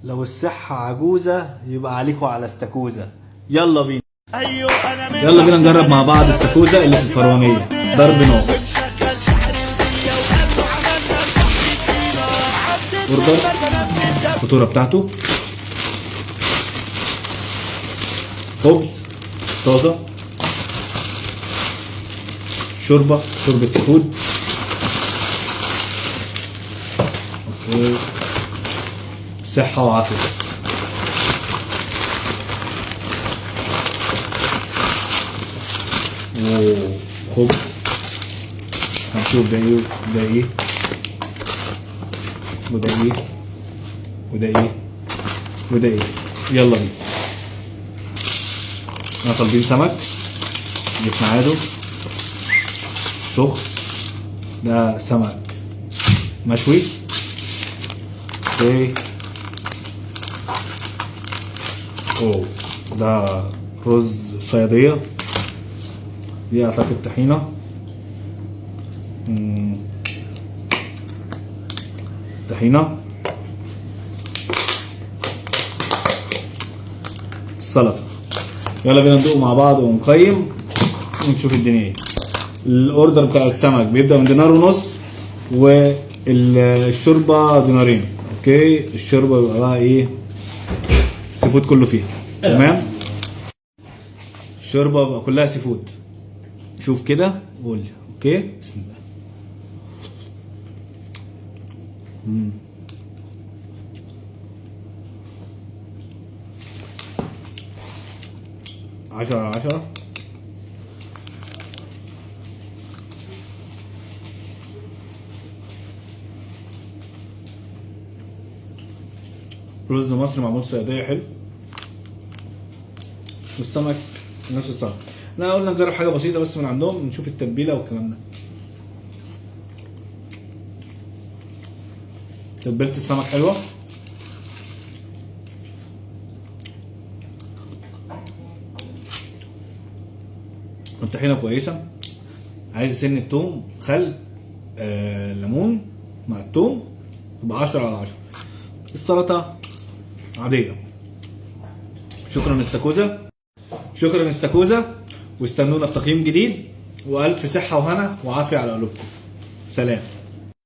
لو الصحة عجوزة يبقى عليكوا على استاكوزا. يلا بينا. يلا بينا نجرب مع بعض استاكوزا اللي في الفرعونية ضرب نار. اوردر الفاتورة بتاعته، خبز طازة، شوربة سي فود. اوكي، صحة وعافية. خبز، هنشوف ده ايه وده ايه وده ايه وده ايه وده ايه. يلا بينا. احنا طالبين سمك اللي في ميعاده سخن، ده سمك مشوي. اوكي، ده رز صيادية، دي اعتقد طحينة. طحينة، السلطة. يلا بينا ندوق مع بعض ونقيم ونشوف الدنيا ايه. الاوردر بتاع السمك بيبدأ من دينار ونص، والشوربة دينارين. اوكي، الشوربة بيبقى بقى ايه، سي فود كله فيها. تمام، الشوربة بقى كلها سي فود. شوف كده وقول لي. اوكي، بسم الله. 10/10. رز مصري معمول صيادية حلو، والسمك نفس السمك. احنا قلنا نجرب حاجة بسيطة بس من عندهم، نشوف التتبيلة والكلام ده. تتبيلة السمك حلوة، الطحينة كويسة. عايز سن التوم، خل، ليمون مع التوم، تبقى 10/10. السلطة عادية. شكرا استاكوزا، شكرا استاكوزا، واستنونا في تقييم جديد، والف صحة وهنا وعافية على قلوبكم. سلام.